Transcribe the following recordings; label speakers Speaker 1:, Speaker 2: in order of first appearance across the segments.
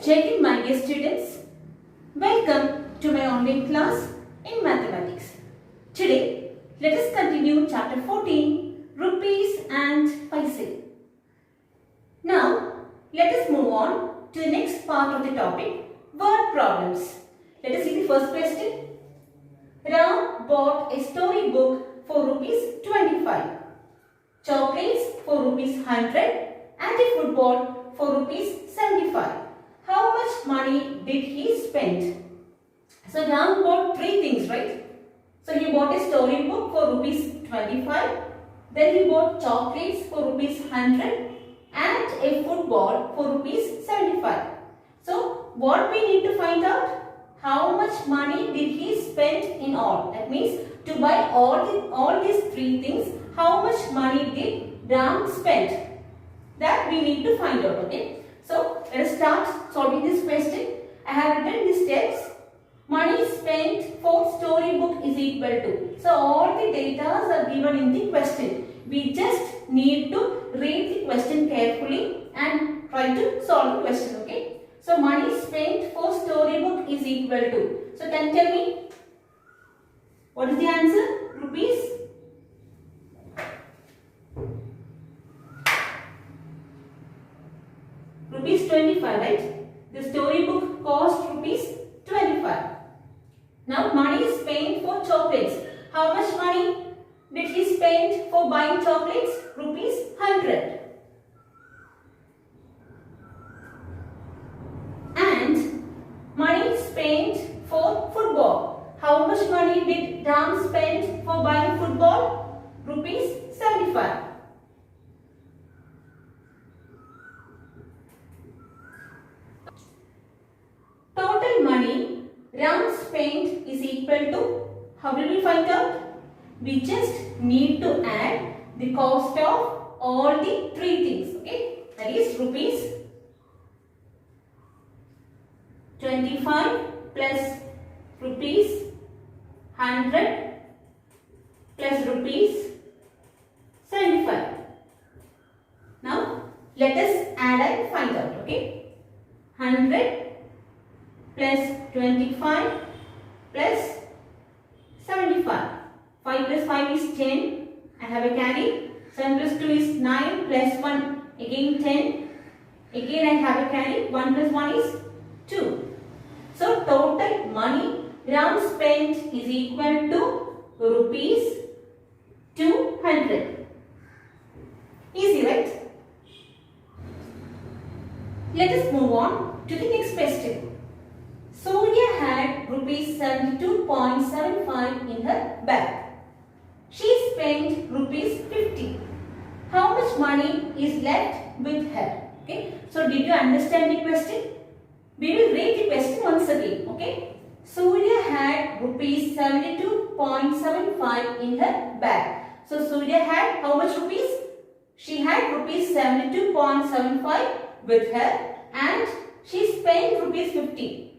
Speaker 1: Jai Hind, my dear students. Welcome to my online class in mathematics. Today, let us continue chapter 14, rupees and paise. Now, let us move on to the next part of the topic, word problems. Let us see the first question. Ram bought a storybook for rupees 25, chocolates for rupees 100 and a football for rupees 75. How much money did he spend? So Ram bought three things, right? So he bought a storybook for rupees 25, then he bought chocolates for rupees 100 and a football for rupees 75. So what we need to find out? How much money did he spend in all? That means to buy all these three things, how much money did Ram spend? That we need to find out, okay? So let us start solving this question. I have written the steps. Money spent for storybook is equal to. So all the data are given in the question. We just need to read the question carefully and try to solve the question, okay? So money spent for storybook is equal to. So can you tell me what is the answer? Rupees? Rupees 25, right? The storybook cost rupees 25. Now money is spent for chocolates. How much money did he spend for buying chocolates? Rupees 100. And money spent for football. How much money did Ram spend for buying football? Rupees 75. Total money Ram spent is equal to, how will we find out? We just need to add the cost of all the three things, okay? That is rupees 25 plus rupees 100 plus rupees 75. Now let us add and find out, okay? 100 plus 25 plus 75. 5 plus 5 is 10. I have a carry. 7 plus 2 is 9 plus 1 again 10. Again I have a carry. 1 plus 1 is 2. So total money Ram spent is equal to rupees 200. Easy, right? Let us move on to the next question. Surya had rupees 72.75 in her bag. She spent rupees 50. How much money is left with her? Okay. So did you understand the question? We will read the question once again. Okay. Surya had rupees 72.75 in her bag. So Surya had how much rupees? She had rupees 72.75 with her and she spent rupees 50.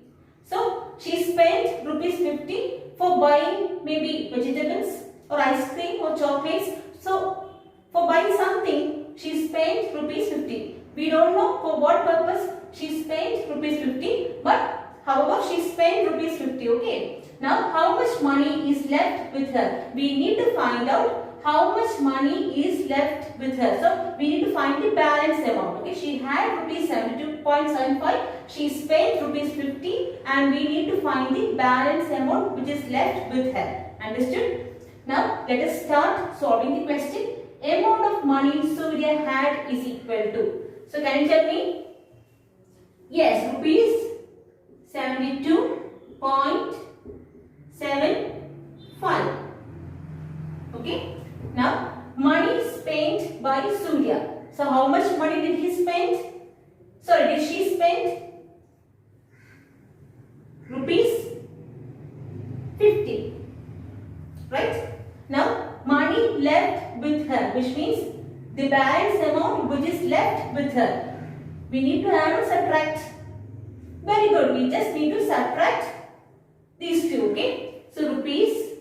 Speaker 1: So she spent rupees 50 for buying maybe vegetables or ice cream or chocolates. So for buying something she spent rupees 50. We don't know for what purpose she spent rupees 50, but however she spent rupees 50, okay. Now how much money is left with her? We need to find out how much money is left with her. So we need to find the balance amount. Okay, she had rupees 72.75. She spent rupees 50, and we need to find the balance amount which is left with her. Understood? Now let us start solving the question. Amount of money Surya had is equal to. So can you tell me? Yes, rupees 72.75. Okay. Now, money spent by Surya. So, how much money did he spend? Sorry, did she spend? Rupees 50. Right? Now, money left with her, which means the balance amount which is left with her. We need to add or subtract. Very good. We just need to subtract these two. Okay? So, rupees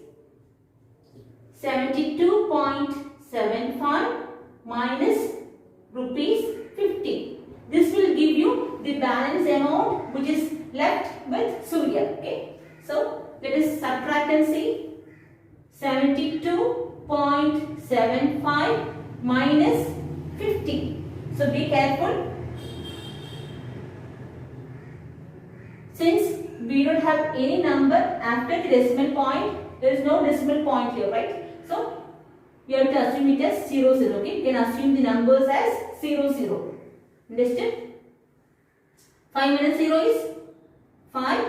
Speaker 1: 72.75 minus rupees 50. This will give you the balance amount amount which is left with Surya. Okay. So let us subtract and see. 72.75 minus 50. So be careful. Since we don't have any number after the decimal point, there is no decimal point here, right? So you have to assume it as 0, 0. Okay, you can assume the numbers as 0, 0. Understood? 5 minus 0 is 5.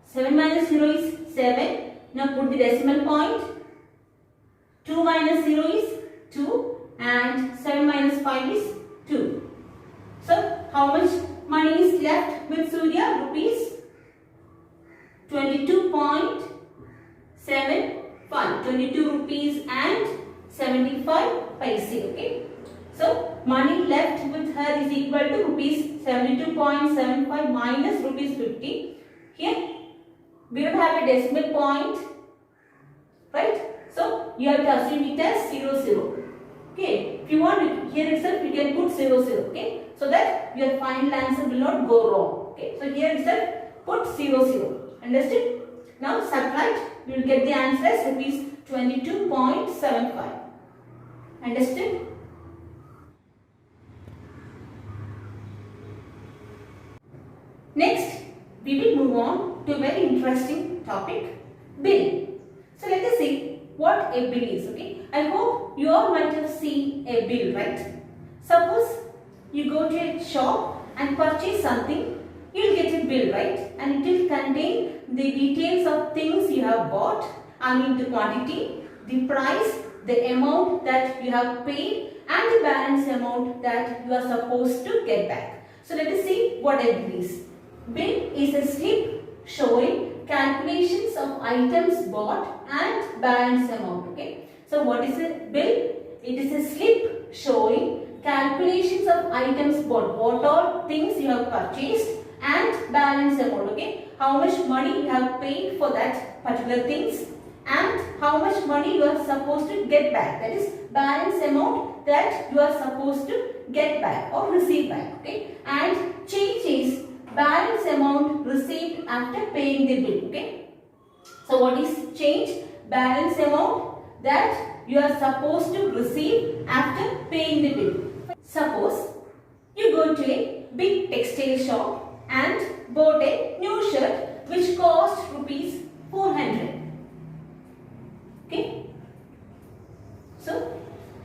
Speaker 1: 7 minus 0 is 7. Now put the decimal point. 2 minus 0 is 2 and 7 minus 5 is 2. So how much money is left with Surya? Rupees 22.75. 22 rupees and 75 paise. Okay. So money left with her is equal to rupees 72.75 minus rupees 50. Here we don't have a decimal point, right? So you have to assume it as 0, 0. Okay. If you want it, here itself you can put 0, 0. Okay. So that your final answer will not go wrong. Okay. So here itself put 0, 0. Understood? Now subtract. You will get the answer as rupees 22.75. Understood? Next, we will move on to a very interesting topic, bill. So let us see what a bill is. Okay, I hope you all might have seen a bill, right? Suppose you go to a shop and purchase something, you will get a bill, right? And it will contain the details of things you have bought, the quantity, the price, the amount that you have paid and the balance amount that you are supposed to get back. So let us see what a bill is. Bill is a slip showing calculations of items bought and balance amount. Okay. So what is a bill? It is a slip showing calculations of items bought. What all things you have purchased and balance amount. Okay. How much money you have paid for that particular things and how much money you are supposed to get back. That is balance amount that you are supposed to get back or receive back. Okay. And change is balance amount received after paying the bill. Okay. So what is change? Balance amount that you are supposed to receive after paying the bill. Suppose you go to a big textile shop and bought a new shirt which cost rupees 400. Okay. So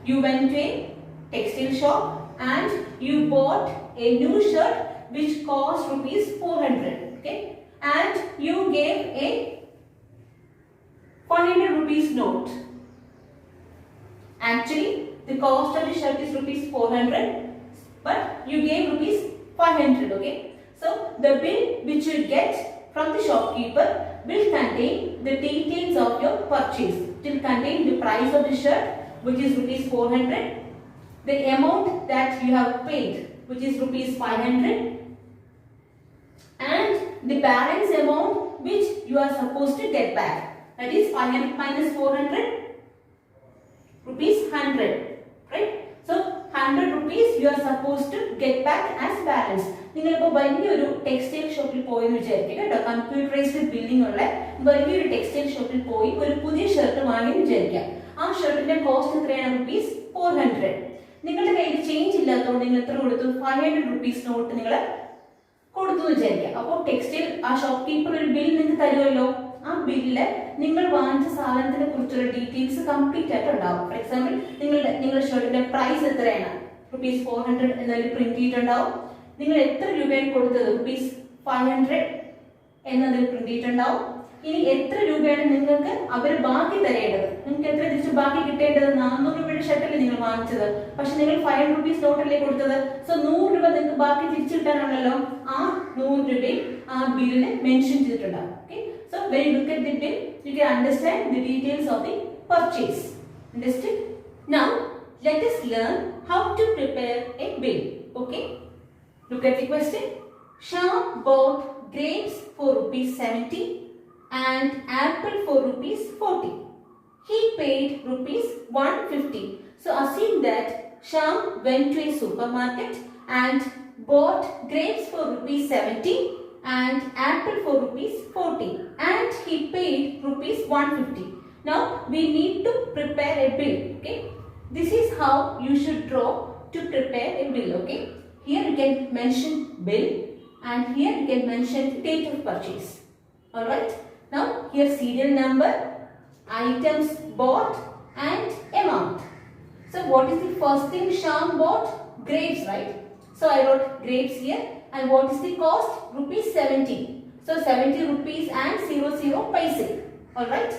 Speaker 1: you went to a textile shop and you bought a new shirt which cost rupees 400. Okay. And you gave a 400 rupees note. Actually, the cost of the shirt is rupees 400, but you gave rupees 500. Okay. So the bill which you get from the shopkeeper will contain the details of your purchase. It will contain the price of the shirt, which is rupees 400, the amount that you have paid, which is rupees 500, and the balance amount which you are supposed to get back. That is 500 minus 400, rupees 100, right? So 100 rupees you are supposed to get back as balance. നിങ്ങൾക്ക് വലിയൊരു textile ഷോപ്പിൽ പോയി എന്ന് വിചാരിക്കുക കേട്ടോ, computerised billing ഉള്ള വലിയൊരു textile ഷോപ്പിൽ പോയി ഒരു പുതിയ ഷർട്ട് വാങ്ങി വിചാരിക്കുക. ആ ഷർട്ടിന്റെ കോസ്റ്റ് എത്രയാണ്? rupees 400. നിങ്ങളുടെ കയ്യിൽ ചേഞ്ച് ഇല്ലാത്തതുകൊണ്ട് നിങ്ങൾ എത്ര കൊടുത്തു? 500 rupees നോട്ട് നിങ്ങൾ കൊടുത്തു വിചാരിക്കുക. അപ്പോൾ ടെക്സ്റ്റൈൽ ആ ഷോപ്പ് കീപ്പർ ഒരു ബിൽ നിങ്ങൾക്ക് തരുമല്ലോ. ആ ബില്ല് നിങ്ങൾ വാങ്ങിച്ച സാധനത്തിനെ കുറിച്ചുള്ള ഡീറ്റെയിൽസ് കംപ്ലീറ്റ് ആയിട്ട് ഉണ്ടാവും. ഫോർ എക്സാമ്പിൾ നിങ്ങളുടെ ഷർട്ടിന്റെ പ്രൈസ് എത്രയാണ്? rupees 400 എന്നതിൽ പ്രിന്റ് ചെയ്തിട്ടുണ്ടാവും. നിങ്ങൾ എത്ര രൂപയാണ് കൊടുത്തത്? rupees 500 എന്നതിൽ പ്രിന്റ് ചെയ്തിട്ടുണ്ടാവും. ഇനി എത്ര രൂപയാണ് നിങ്ങൾക്ക് അവർ ബാക്കി തരേണ്ടത്? നിങ്ങൾക്ക് എത്ര തിരിച്ച് ബാക്കി കിട്ടേണ്ടത്? 400 രൂപയുടെ ഷർട്ടല്ലേ നിങ്ങൾ വാങ്ങിച്ചത്, പക്ഷെ നിങ്ങൾ 500 rupees നോട്ടല്ലേ കൊടുത്തത്. സോ 100 രൂപ നിങ്ങൾക്ക് ബാക്കി തിരിച്ചു കിട്ടാനുള്ളല്ലോ. ആ 100 രൂപയും ആ ബില്ലിൽ മെൻഷൻ ചെയ്തിട്ടുണ്ടാവും. Okay. So when you look at the bill, you can understand the details of the purchase. Understood? Now let us learn how to prepare a bill. Okay. Look at the question. Shyam bought grapes for rupees 70 and apple for rupees 40. He paid rupees 150. So assume that Shyam went to a supermarket and bought grapes for rupees 70 and apple for rupees 40 and he paid rupees 150. Now we need to prepare a bill. Okay. This is how you should draw to prepare a bill. Okay. Here you can mention bill and here you can mention date of purchase. Alright. Now here serial number, items bought and amount. So what is the first thing Shyam bought? Grapes, right? So I wrote grapes here. And what is the cost? Rupees 70. So 70 rupees and 00 paise. Alright.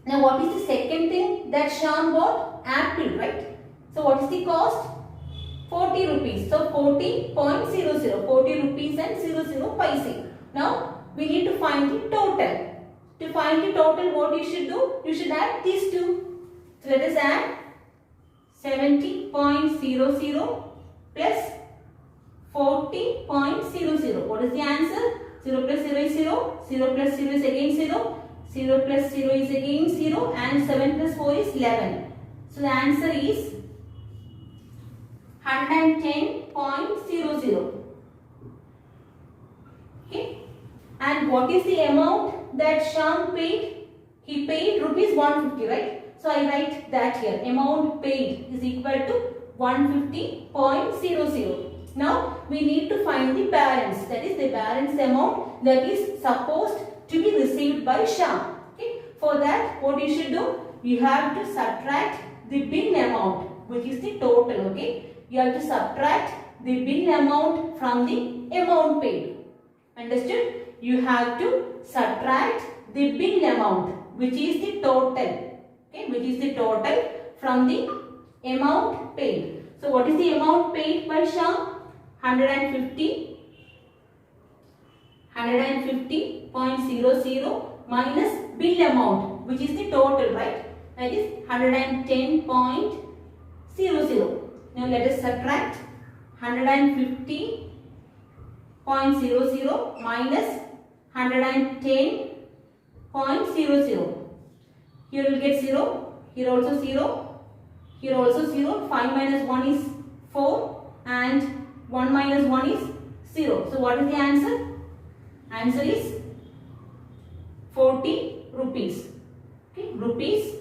Speaker 1: Now what is the second thing that Shyam bought? Apple, right? So what is the cost? 40 rupees. So 40.00. 40 rupees and 00 paise. Now we need to find the total. To find the total, what you should do? You should add these two. So let us add 70.00 plus 40.00. What is the answer? 0 plus 0 is 0. 0 plus 0 is again 0. 0 plus 0 is again 0. And 7 plus 4 is 11. So the answer is 110.00. Okay. And what is the amount that Shyam paid? He paid rupees 150, right? So I write that here. Amount paid is equal to 150.00. Now we need to find the balance. That is the balance amount that is supposed to be received by Shyam. Okay. For that, what you should do? You have to subtract the bill amount, which is the total. Okay. You have to subtract the bill amount from the amount paid. Understood? You have to subtract the bill amount, which is the total. Okay, which is the total from the amount paid. So what is the amount paid by Shyam? 150.00 minus bill amount, which is the total, right? That is 110.00. Now let us subtract 150.00 minus 110.00. Here we will get 0, here also 0, here also 0. 5 minus 1 is 4 and 1 minus 1 is 0. So what is the answer? Answer is 40 rupees. Okay, rupees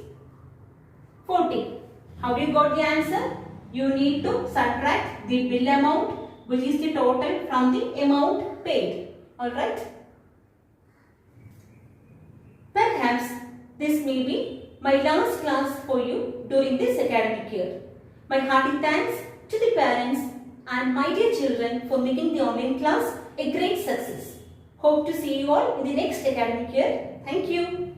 Speaker 1: 40. How do you got the answer? You need to subtract the bill amount, which is the total, from the amount paid. Alright. Perhaps this may be my last class for you during this academic year. My hearty thanks to the parents and my dear children for making the online class a great success. Hope to see you all in the next academic year. Thank you.